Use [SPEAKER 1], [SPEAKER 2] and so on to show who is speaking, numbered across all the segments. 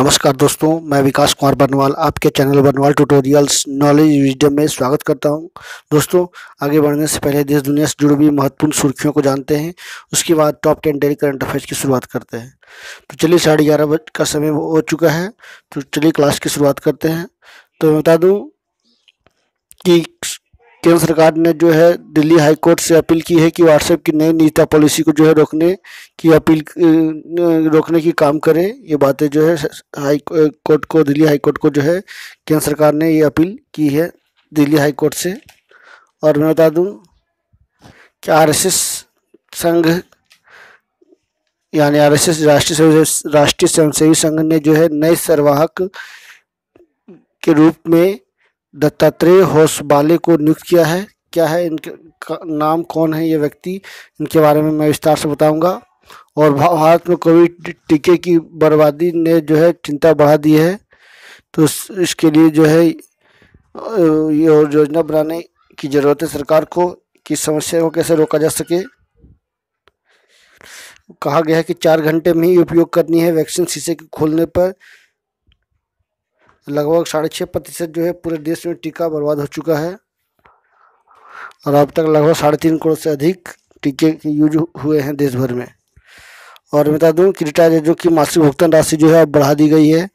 [SPEAKER 1] नमस्कार दोस्तों, मैं विकास कुमार बर्नवाल आपके channel Barnwal tutorials knowledge wisdom में स्वागत करता हूं। दोस्तों, आगे बढ़ने से पहले देश दुनिया से जुड़ी हुई महत्वपूर्ण सुर्खियों को जानते हैं। उसके बाद टॉप 10 डेली करंट अफेयर्स की शुरुआत करते हैं। तो चलिए, 11:30 का समय हो चुका है, तो चलिए क्लास की शुरुआत करते हैं। तो मैं बता दूँ कि केंद्र सरकार ने जो है दिल्ली हाई कोर्ट से अपील की है कि व्हाट्सएप की नई निजता पॉलिसी को जो है रोकने की काम करे। ये बातें जो है दिल्ली हाई कोर्ट को जो है केंद्र सरकार ने ये अपील की है दिल्ली हाई कोर्ट से। और मैं बता दूं कि आरएसएस संघ यानी आरएसएस राष्ट्रीय स्वयंसेवी संघ ने जो है नए सरवाहक के रूप में दत्तात्रेय होसबाले को नियुक्त किया है। क्या है इनके नाम, कौन है ये व्यक्ति, इनके बारे में मैं विस्तार से बताऊंगा। और भारत में कोविड टीके की बर्बादी ने जो है चिंता बढ़ा दी है, तो इसके लिए जो है ये योजना बनाने की ज़रूरत है सरकार को कि समस्या को कैसे रोका जा सके। कहा गया है कि 4 घंटे में ही उपयोग करनी है। वैक्सीन शीशे के खोलने पर लगभग 6.5% जो है पूरे देश में टीका बर्बाद हो चुका है और अब तक लगभग 3.5 करोड़ से अधिक टीके यूज हुए हैं देश भर में। और बता दूं कि रिटायर्ड एजों की मासिक भुगतान राशि जो है अब बढ़ा दी गई है।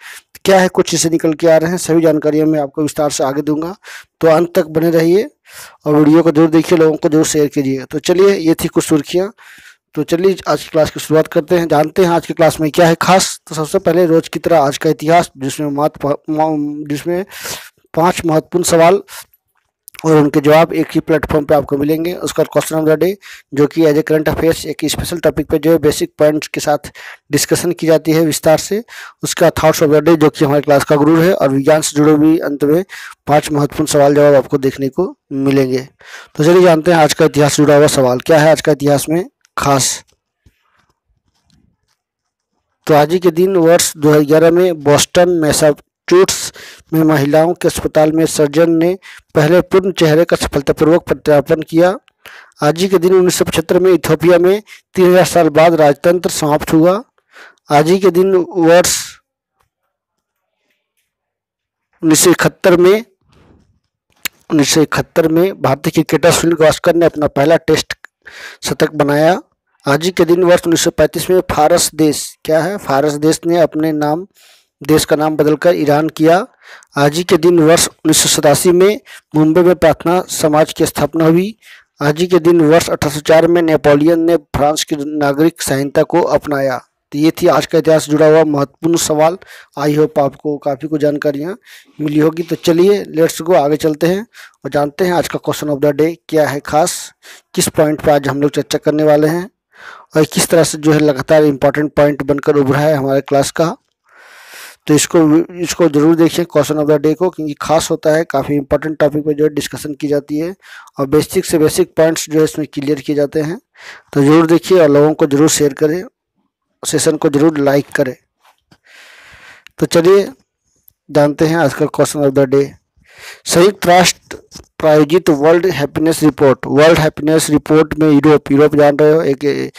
[SPEAKER 1] क्या है कुछ इससे निकल के आ रहे हैं, सभी जानकारियां मैं आपको विस्तार से आगे दूंगा, तो अंत तक बने रहिए और वीडियो को जरूर देखिए, लोगों को जरूर शेयर कीजिए। तो चलिए, ये थी कुछ सुर्खियाँ। तो चलिए आज की क्लास की शुरुआत करते हैं, जानते हैं आज की क्लास में क्या है खास। तो सबसे पहले रोज की तरह आज का इतिहास, जिसमें 5 महत्वपूर्ण सवाल और उनके जवाब एक ही प्लेटफॉर्म पे आपको मिलेंगे। उसका क्वेश्चन ऑफ द डे, जो कि एज ए करंट अफेयर्स एक स्पेशल टॉपिक पे जो है बेसिक पॉइंट्स के साथ डिस्कशन की जाती है विस्तार से। उसका थॉट्स ऑफ द डे, जो कि हमारे क्लास का गुरु है, और विज्ञान से जुड़े हुए अंत में 5 महत्वपूर्ण सवाल जवाब आपको देखने को मिलेंगे। तो चलिए जानते हैं आज का इतिहास से जुड़ा हुआ सवाल क्या है आज का इतिहास में खास। तो आज ही के दिन वर्ष 2011 में बोस्टन मैसाचुसेट्स में महिलाओं के अस्पताल में सर्जन ने पहले पूर्ण चेहरे का सफलतापूर्वक प्रत्यारोपण किया। आज ही के दिन 1975 में इथियोपिया में 3000 साल बाद राजतंत्र समाप्त हुआ। आज ही के दिन वर्ष 1971 में भारतीय क्रिकेटर सुनील गावस्कर ने अपना पहला टेस्ट शतक बनाया। आज ही के दिन वर्ष 1935 में फारस देश, क्या है, फारस देश ने अपने देश का नाम बदलकर ईरान किया। आज ही के दिन वर्ष 1987 में मुंबई में प्रार्थना समाज की स्थापना हुई। आज ही के दिन वर्ष 1804 में नेपोलियन ने फ्रांस की नागरिक संहिता को अपनाया। तो ये थी आज का इतिहास से जुड़ा हुआ महत्वपूर्ण सवाल। आई होप आपको काफ़ी कुछ जानकारियाँ मिली होगी। तो चलिए लेट्स गो, आगे चलते हैं और जानते हैं आज का क्वेश्चन ऑफ द डे क्या है खास, किस पॉइंट पर आज हम लोग चर्चा करने वाले हैं और किस तरह से जो है लगातार इम्पोर्टेंट पॉइंट बनकर उभरा है हमारे क्लास का। तो इसको जरूर देखिए क्वेश्चन ऑफ द डे को, क्योंकि खास होता है, काफ़ी इंपॉर्टेंट टॉपिक पर जो है डिस्कशन की जाती है और बेसिक से बेसिक पॉइंट्स जो है इसमें क्लियर किए जाते हैं। तो जरूर देखिए और लोगों को जरूर शेयर करें, सेशन को जरूर लाइक करें। तो चलिए जानते हैं आज का क्वेश्चन ऑफ द डे। संयुक्त राष्ट्र प्रायोजित वर्ल्ड हैप्पीनेस रिपोर्ट में यूरोप जान रहे हो, एक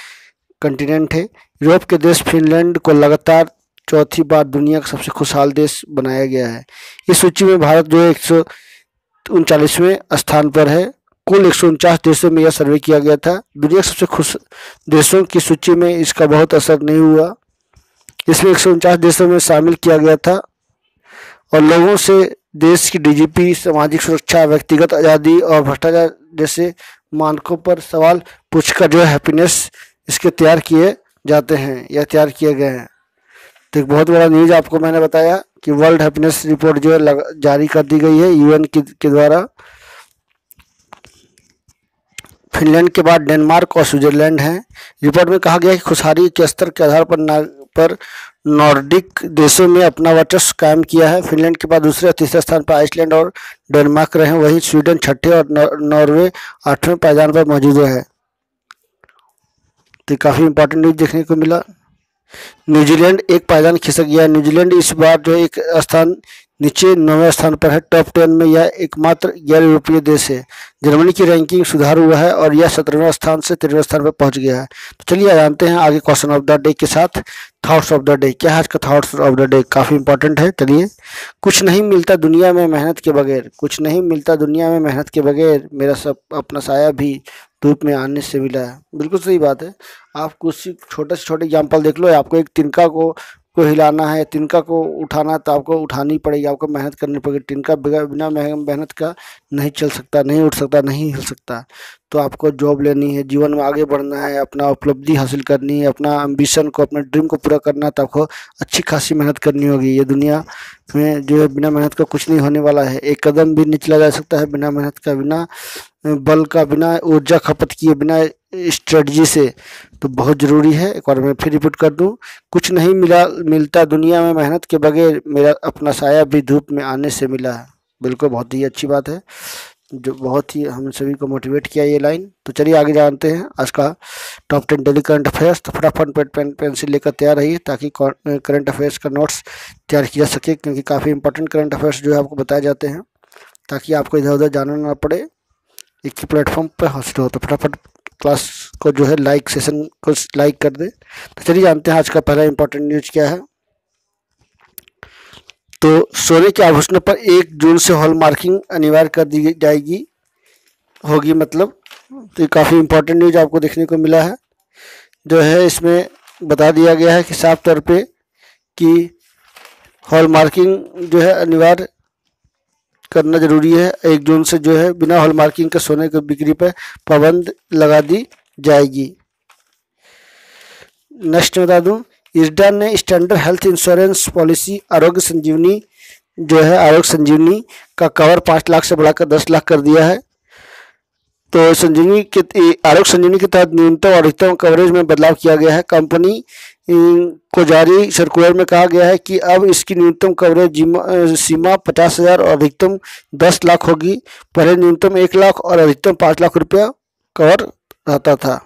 [SPEAKER 1] कंटिनेंट है। यूरोप के देश फिनलैंड को लगातार चौथी बार दुनिया का सबसे खुशहाल देश बनाया गया है। इस सूची में भारत जो है 139वें स्थान पर है। कुल 149 देशों में यह सर्वे किया गया था। दुनिया के सबसे खुश देशों की सूची में इसका बहुत असर नहीं हुआ। इसमें 149 देशों में शामिल किया गया था और लोगों से देश की डीजीपी, सामाजिक सुरक्षा, व्यक्तिगत आज़ादी और भ्रष्टाचार जैसे मानकों पर सवाल पूछकर जो है हैप्पीनेस इसके तैयार किए जाते हैं या तैयार किए गए हैं। तो एक बहुत बड़ा न्यूज़ आपको मैंने बताया कि वर्ल्ड हैप्पीनेस रिपोर्ट जो है जारी कर दी गई है यूएन के द्वारा। फिनलैंड के बाद डेनमार्क और स्विट्जरलैंड हैं। रिपोर्ट में कहा गया है कि खुशहाली के स्तर के आधार पर नॉर्डिक देशों में अपना वर्चस्व कायम किया है। फिनलैंड के बाद दूसरे और तीसरे स्थान पर आइसलैंड और डेनमार्क रहे। वहीं स्वीडन छठे और नॉर्वे 8वें पायदान पर मौजूद है। तो काफ़ी इंपॉर्टेंट न्यूज़ देखने को मिला। न्यूजीलैंड एक पायदान खिसक गया। न्यूजीलैंड इस बार जो एक स्थान नीचे 9वें स्थान पर है। टॉप 10 में यह एकमात्र गैर यूरोपीय देश है। जर्मनी की रैंकिंग सुधार हुआ है और यह 17वें स्थान से 13वें स्थान पर पहुंच गया है। तो चलिए जानते हैं आगे क्वेश्चन ऑफ द डे के साथ थॉट्स ऑफ द डे। क्या है आज का थॉट्स ऑफ द डे, काफ़ी इंपॉर्टेंट है। चलिए, कुछ नहीं मिलता दुनिया में मेहनत के बगैर, कुछ नहीं मिलता दुनिया में मेहनत के बगैर, मेरा सब अपना साया भी धूप में आने से मिला है। बिल्कुल सही बात है। आप कुछ छोटे से छोटे एग्जाम्पल देख लो। आपको एक तिनका को हिलाना है, तिनका को उठाना है, तो आपको उठानी पड़ेगी, आपको मेहनत करनी पड़ेगी। तिनका बिना मेहनत का नहीं चल सकता, नहीं उठ सकता, नहीं हिल सकता। तो आपको जॉब लेनी है, जीवन में आगे बढ़ना है, अपना उपलब्धि हासिल करनी है, अपना एम्बिशन को, अपने ड्रीम को पूरा करना है, तो आपको अच्छी खासी मेहनत करनी होगी। ये दुनिया में जो है बिना मेहनत का कुछ नहीं होने वाला है। एक कदम भी नहीं चला जा सकता है बिना मेहनत का, बिना बल का, बिना ऊर्जा खपत किए, बिना स्ट्रेटजी से। तो बहुत ज़रूरी है। एक बार मैं फिर रिपीट कर दूं, कुछ नहीं मिलता दुनिया में मेहनत के बगैर, मेरा अपना साया भी धूप में आने से मिला है। बिल्कुल बहुत ही अच्छी बात है, जो बहुत ही हम सभी को मोटिवेट किया ये लाइन। तो चलिए आगे जानते हैं आज का टॉप 10 डेली करंट अफेयर्स। तो फटाफट पेन पेंसिल लेकर तैयार रहिए ताकि करंट अफेयर्स का नोट्स तैयार किया जा सके, क्योंकि काफ़ी इंपॉर्टेंट करंट अफेयर्स जो है आपको बताए जाते हैं, ताकि आपको इधर उधर जाना ना पड़े, एक ही प्लेटफॉर्म पर हासिल हो। तो फटाफट क्लास को जो है सेशन को लाइक कर दे। तो चलिए जानते हैं आज का पहला इंपॉर्टेंट न्यूज क्या है। तो सोने के आभूषणों पर 1 जून से हॉलमार्किंग अनिवार्य कर दी जाएगी, होगी मतलब। तो ये काफ़ी इंपॉर्टेंट न्यूज आपको देखने को मिला है। जो है इसमें बता दिया गया है कि साफ तौर पे कि हॉलमार्किंग जो है अनिवार्य करना जरूरी है। 1 जून से जो है बिना हॉलमार्किंग के सोने की बिक्री पर पाबंद लगा दी जाएगी। नेक्स्ट बता दूं, ISDA ने स्टैंडर्ड हेल्थ इंश्योरेंस पॉलिसी आरोग्य संजीवनी जो है, आरोग्य संजीवनी का कवर 5 लाख से बढ़ाकर 10 लाख कर दिया है। तो आरोग्य संजीवनी के तहत न्यूनतम और अधिकतम कवरेज में बदलाव किया गया है। कंपनी को जारी सर्कुलर में कहा गया है कि अब इसकी न्यूनतम कवरेज सीमा 50,000 और अधिकतम 10 लाख होगी। पहले न्यूनतम 1 लाख और अधिकतम 5 लाख रुपया कवर रहता था।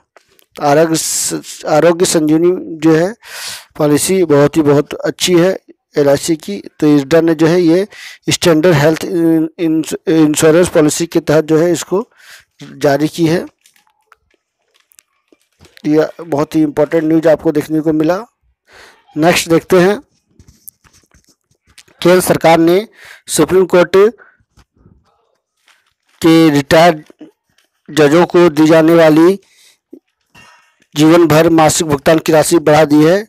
[SPEAKER 1] आरोग्य संजीवनी जो है पॉलिसी बहुत अच्छी है LIC की। तो ISDA ने जो है ये स्टैंडर्ड हेल्थ इंश्योरेंस पॉलिसी के तहत जो है इसको जारी की है। यह बहुत ही इम्पोर्टेंट न्यूज आपको देखने को मिला। नेक्स्ट देखते हैं, केंद्र सरकार ने सुप्रीम कोर्ट के रिटायर्ड जजों को दी जाने वाली जीवन भर मासिक भुगतान की राशि बढ़ा दी है।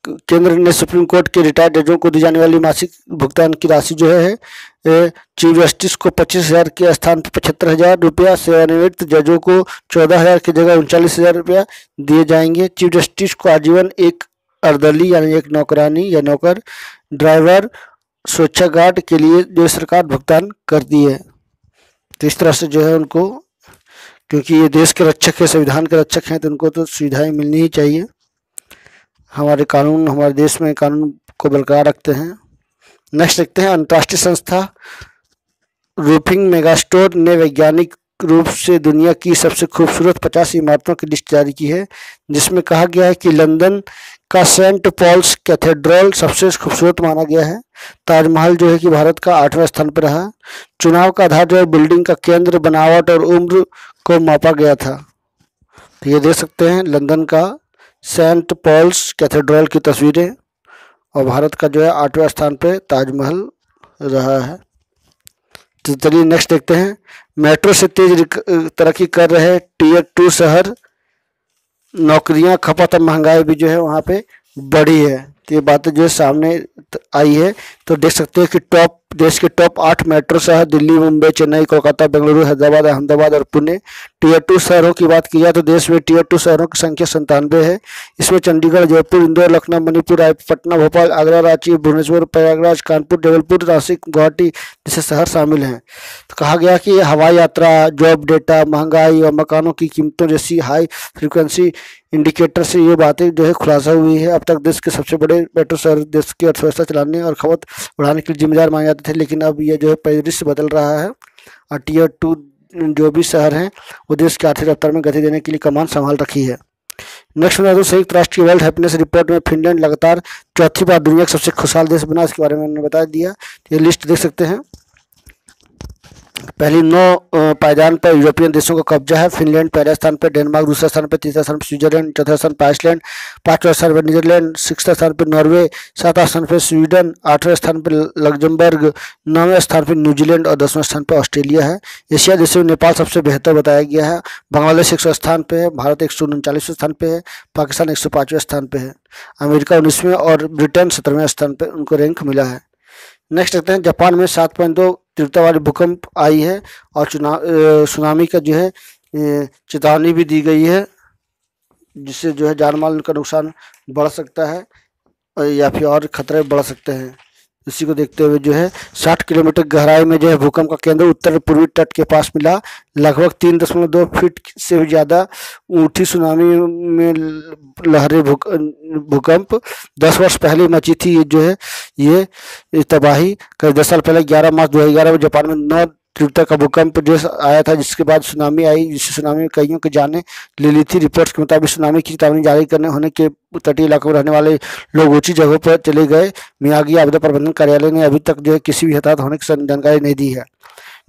[SPEAKER 1] केंद्र ने सुप्रीम कोर्ट के रिटायर्ड जजों को दी जाने वाली मासिक भुगतान की राशि जो है चीफ जस्टिस को 25,000 के स्थान पर 75,000 रुपया, सेवानिवृत्त जजों को 14,000 की जगह 39,000 रुपया दिए जाएंगे। चीफ जस्टिस को आजीवन एक अर्दली यानी एक नौकरानी या नौकर, ड्राइवर, सुरक्षा गार्ड के लिए जो सरकार भुगतान करती है। तो इस तरह से जो है उनको, क्योंकि ये देश के रक्षक है, संविधान के रक्षक हैं, तो उनको तो सुविधाएं मिलनी ही चाहिए। हमारे कानून हमारे देश में कानून को बरकरार रखते हैं। नेक्स्ट देखते हैं, अंतर्राष्ट्रीय संस्था रूफिंग मेगास्टोर ने वैज्ञानिक रूप से दुनिया की सबसे खूबसूरत 50 इमारतों की लिस्ट जारी की है, जिसमें कहा गया है कि लंदन का सेंट पॉल्स कैथेड्रल सबसे खूबसूरत माना गया है। ताजमहल जो है कि भारत का 8वें स्थान पर रहा। चुनाव का आधार जो है बिल्डिंग का केंद्र, बनावट और उम्र को मापा गया था। तो ये देख सकते हैं लंदन का सेंट पॉल्स कैथेड्रल की तस्वीरें, और भारत का जो है 8वें स्थान पे ताजमहल रहा है। तो चलिए नेक्स्ट देखते हैं, मेट्रो से तेज तरक्की कर रहे टियर 2 शहर, नौकरियां, खपत और महंगाई भी जो है वहाँ पे बढ़ी है। तो ये बातें जो है सामने आई है। तो देख सकते हैं कि देश के टॉप 8 मेट्रो शहर दिल्ली, मुंबई, चेन्नई, कोलकाता, बेंगलुरु, हैदराबाद, अहमदाबाद और पुणे। टियर 2 शहरों की बात की जाए तो देश में टियर 2 शहरों की संख्या 97 है। इसमें चंडीगढ़, जयपुर, इंदौर, लखनऊ, मणिपुर, रायपुर, पटना, भोपाल, आगरा, रांची, भुवनेश्वर, प्रयागराज, कानपुर, जबलपुर, नासिक, गुवाहाटी जैसे शहर शामिल हैं। तो कहा गया कि हवाई यात्रा, जॉब डेटा, महंगाई और मकानों की कीमतों जैसी हाई फ्रिक्वेंसी इंडिकेटर से ये बातें जो है खुलासा हुई है। अब तक देश के सबसे बड़े मेट्रो शहर देश की अर्थव्यवस्था चलाने और खपत बढ़ाने के लिए जिम्मेदार माने जाते थे, लेकिन अब यह जो है परिदृश्य बदल रहा है और टियर 2 जो भी शहर हैं वो देश की आर्थिक रफ्तार में गति देने के लिए कमान संभाल रखी है। नेक्स्ट बता दूं, संयुक्त राष्ट्र की वर्ल्ड हैप्पीनेस रिपोर्ट में फिनलैंड लगातार चौथी बार दुनिया का सबसे खुशहाल देश बना। इसके बारे में मैंने बता दिया। ये लिस्ट देख सकते हैं। पहली 9 पायदान पर यूरोपियन देशों का कब्जा है। फिनलैंड पहले स्थान पर, डेनमार्क दूसरे स्थान पर, तीसरे स्थान पर स्विट्जरलैंड, चौथे स्थान पर आइसलैंड, पांचवें स्थान पर नीदरलैंड, सिक्सवें स्थान पर नॉर्वे, सातवें स्थान पर स्वीडन, आठवें स्थान पर लग्जमबर्ग, नौवें स्थान पर न्यूजीलैंड और 10वें स्थान पर ऑस्ट्रेलिया है। एशिया देशों में नेपाल सबसे बेहतर बताया गया है। बांग्लादेश 100 स्थान पर है, भारत 139वें स्थान पर है, पाकिस्तान 105वें स्थान पर है, अमेरिका 19वें और ब्रिटेन 17वें स्थान पर उनको रैंक मिला है। नेक्स्ट देखते हैं, जापान में 7.2 तीव्रता वाली भूकंप आई है और सुनामी का जो है चेतावनी भी दी गई है, जिससे जो है जान माल का नुकसान बढ़ सकता है या फिर और खतरे बढ़ सकते हैं। इसी को देखते हुए जो है 60 किलोमीटर गहराई में जो है भूकंप का केंद्र उत्तर पूर्वी तट के पास मिला। लगभग 3.2 फीट से भी ज़्यादा ऊँची सुनामी में लहरें भूकंप 10 वर्ष पहले मची थी। ये जो है ये तबाही कई 10 साल पहले 11 मार्च 2011 में जापान में 9 तीव्रता का भूकंप जो आया था, जिसके बाद सुनामी आई, जिससे सुनामी में कईयों की जानें ले ली थी। रिपोर्ट्स के मुताबिक सुनामी की चेतावनी जारी करने होने के तटीय इलाकों में रहने वाले लोग ऊंची जगहों पर चले गए। मियागी आपदा प्रबंधन कार्यालय ने अभी तक जो है किसी भी हताहत होने की जानकारी नहीं दी है।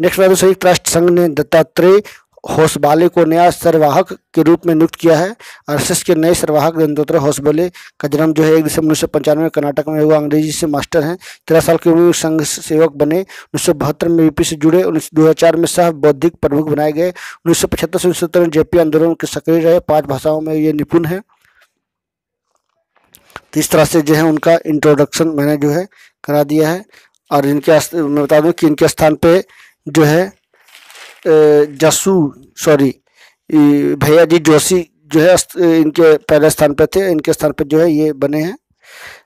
[SPEAKER 1] नेक्स्ट बात, संयुक्त राष्ट्र संघ ने दत्तात्रेय होसबाले को नया सरवाहक के रूप में नियुक्त किया है। आरएसएस के नए सरवाहक दत्तात्रेय होसबाले का जन्म जो है 1 दिसंबर 1995 में कर्नाटक में हुआ। अंग्रेजी से मास्टर हैं। 13 साल की उम्र में संघ सेवक बने। 1972 में यूपी से जुड़े। 2004 में सह बौद्धिक प्रमुख बनाए गए। 1975 से 1970 में जेपी आंदोलन के सक्रिय रहे। 5 भाषाओं में ये निपुण है। तो इस तरह से जो है उनका इंट्रोडक्शन मैंने जो है करा दिया है। और इनके मैं बता दूं कि इनके स्थान पे जो है भैयाजी जोशी जो है इनके पहले स्थान पे थे। इनके स्थान पे जो है ये बने हैं।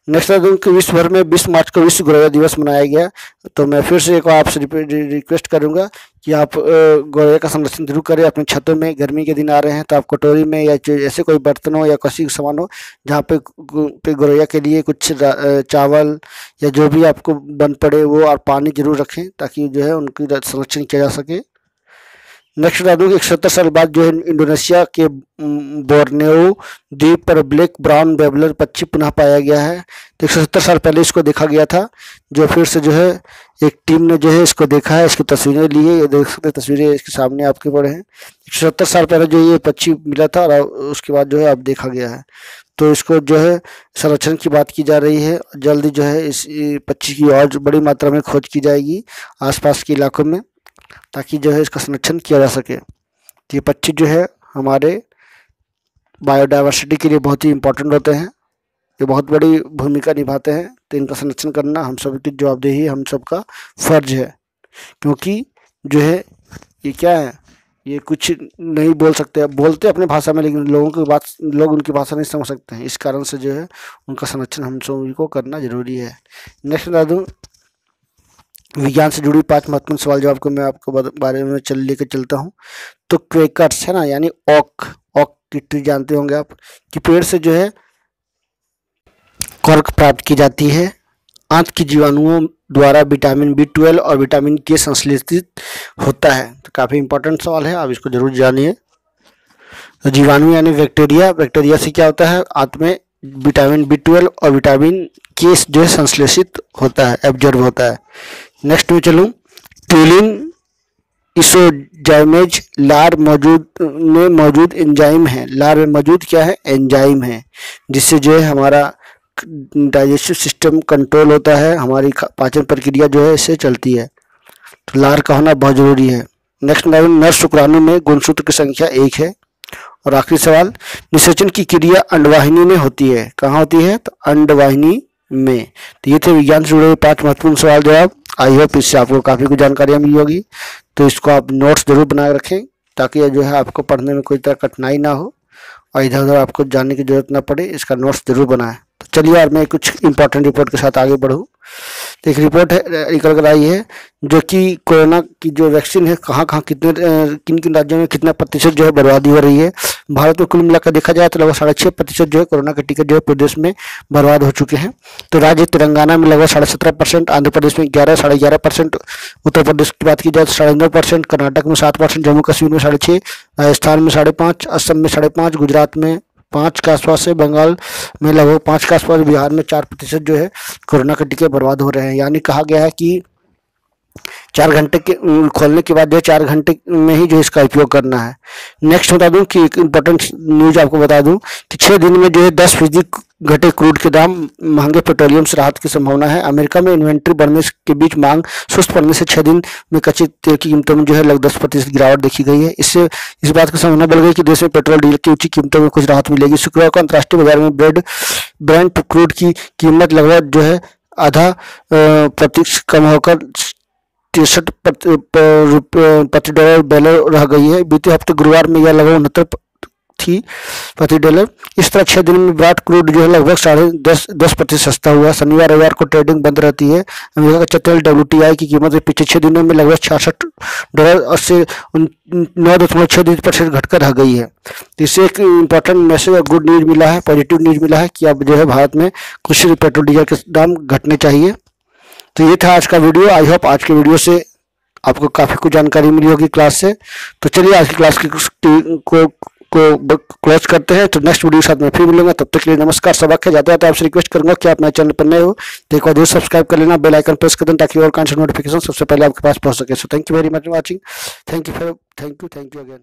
[SPEAKER 1] नेक्स्ट है, विश्व भर में 20 मार्च को विश्व गौरैया दिवस मनाया गया। तो मैं फिर से एक आपसे रिक्वेस्ट करूंगा कि आप गौरैया का संरक्षण जरूर करें अपने छतों में। गर्मी के दिन आ रहे हैं तो आप कटोरी में या ऐसे कोई बर्तन हो या किसी सामान हो जहाँ पे गौरैया के लिए कुछ चावल या जो भी आपको बन पड़े वो और पानी जरूर रखें, ताकि जो है उनकी संरक्षण किया जा सके। नेक्स्ट बता दूं कि 71 साल बाद जो है इंडोनेशिया के बोर्नियो द्वीप पर ब्लैक ब्राउन बेबलर पक्षी पुनः पाया गया है। तो 170 साल पहले इसको देखा गया था, जो फिर से जो है एक टीम ने जो है इसको देखा है, इसकी तस्वीरें ली है। ये देख सकते तस्वीरें इसके सामने आपके पड़े हैं। 170 साल पहले जो ये पक्षी मिला था और उसके बाद जो है अब देखा गया है। तो इसको जो है संरक्षण की बात की जा रही है। जल्दी जो है इस पक्षी की और बड़ी मात्रा में खोज की जाएगी आसपास के इलाकों में, ताकि जो है इसका संरक्षण किया जा सके। तो ये पक्षी जो है हमारे बायोडाइवर्सिटी के लिए बहुत ही इम्पोर्टेंट होते हैं। ये बहुत बड़ी भूमिका निभाते हैं। तो इनका संरक्षण करना हम सब की जवाबदेही, हम सबका फर्ज है। क्योंकि जो है ये क्या है, ये कुछ नहीं बोल सकते, बोलते अपने भाषा में, लेकिन लोग उनकी भाषा नहीं समझ सकते हैं। इस कारण से जो है उनका संरक्षण हम सभी को करना जरूरी है। नेक्स्ट बता दूँ, विज्ञान से जुड़ी 5 महत्वपूर्ण सवाल जवाब को मैं आपको बारे में लेकर चलता हूँ। तो क्वेकर्स है ना, यानी ओक की ट्री जानते होंगे आप, कि पेड़ से जो है कॉर्क प्राप्त की जाती है। आंत की जीवाणुओं द्वारा विटामिन B12 और विटामिन K संश्लेषित होता है। तो काफ़ी इंपॉर्टेंट सवाल है, आप इसको जरूर जानिए। तो जीवाणु यानी बैक्टीरिया से क्या होता है, आंत में विटामिन B12 और विटामिन K जो है संश्लेषित होता है, एब्जॉर्ब होता है। नेक्स्ट में चलूँ, ट्यूलिन इसोजाइमेज लार में मौजूद एंजाइम है। लार में मौजूद क्या है, एंजाइम है, जिससे जो है हमारा डाइजेस्टिव सिस्टम कंट्रोल होता है, हमारी पाचन प्रक्रिया जो है इससे चलती है। तो लार का होना बहुत जरूरी है। नेक्स्ट नर शुक्राणु में गुणसूत्र की संख्या 1 है। और आखिरी सवाल, निषेचन की क्रिया अंडवाहिनी में होती है। कहाँ होती है, तो अंडवाहिनी में। तो ये थे विज्ञान से जुड़े 5 महत्वपूर्ण सवाल जवाब। आई होप इससे आपको काफ़ी कुछ जानकारियाँ मिली होगी। तो इसको आप नोट्स जरूर बनाए रखें, ताकि जो है आपको पढ़ने में कोई तरह कठिनाई ना हो और इधर उधर आपको जानने की जरूरत ना पड़े। इसका नोट्स जरूर बनाएं। तो चलिए यार, मैं कुछ इंपॉर्टेंट रिपोर्ट के साथ आगे बढ़ूँ। तो एक रिपोर्ट है निकल कर आई है, जो कि कोरोना की जो वैक्सीन है कहाँ किन किन राज्यों में कितना प्रतिशत जो है बर्बादी हो रही है। भारत में कुल मिलाकर देखा जाए तो लगभग 6.5% जो है कोरोना के टीके जो है प्रदेश में बर्बाद हो चुके हैं। तो राज्य तेलंगाना में लगभग 17.5%, आंध्र प्रदेश में 11.5%, उत्तर प्रदेश की बात की जाए तो 9.5%, कर्नाटक में 7%, जम्मू कश्मीर में 6.5%, राजस्थान में 5.5%, असम में 5.5%, गुजरात में 5 के आसपास है, बंगाल में लगभग 5 के आसपास, बिहार में 4% जो है कोरोना के टीके बर्बाद हो रहे हैं। यानी कहा गया है कि 4 घंटे के खोलने के बाद जो 4 घंटे में ही जो इसका उपयोग करना है। नेक्स्ट बता दूं कि एक इम्पोर्टेंट न्यूज आपको बता दूं कि 6 दिन में जो है 10% घटे क्रूड के दाम, महंगे पेट्रोलियम से राहत की संभावना है। अमेरिका में इन्वेंट्री बढ़ने के बीच मांग सुस्त पड़ने से 6 दिन में कच्चे तेल की कीमतों में जो है लगभग 10% गिरावट देखी गई है। इससे इस बात की संभावना बढ़ गई कि देश में पेट्रोल डीजल की ऊंची कीमतों में कुछ राहत मिलेगी। शुक्रवार को अंतर्राष्ट्रीय बाजार में ब्रेंट क्रूड की कीमत लगभग जो है आधा प्रतिशत कम होकर 63 प्रति डॉलर रह गई है। बीते हफ्ते गुरुवार में यह लगभग 69 थी प्रति डॉलर। इस तरह 6 दिन में ब्रांड क्रूड जो है लगभग 10.5% सस्ता हुआ। शनिवार रविवार को ट्रेडिंग बंद रहती है। अमेरिका का तेल WTI की कीमत पिछले 6 दिनों में लगभग $66 से 9.6% घटकर रह गई है। तो इससे एक इम्पोर्टेंट मैसेज और गुड न्यूज मिला है, पॉजिटिव न्यूज मिला है कि अब जो है भारत में कुछ पेट्रोल डीजल के दाम घटने चाहिए। तो ये था आज का वीडियो। आई होप आज के वीडियो से आपको काफ़ी कुछ जानकारी मिली होगी क्लास से। तो चलिए आज की क्लास को क्लोज करते हैं। तो नेक्स्ट वीडियो के साथ में फिर मिलूंगा, तब तक के लिए नमस्कार। सबक है जाते आपसे रिक्वेस्ट करूंगा कि आप मेरे चैनल पर नए हो तो एक बार जरूर सब्सक्राइब कर लेना, बेल आइकन प्रेस कर देना ताकि और कंटेंट नोटिफिकेशन सबसे पहले आपके पास पहुंच सके। So thank you very much watching. Thank you again.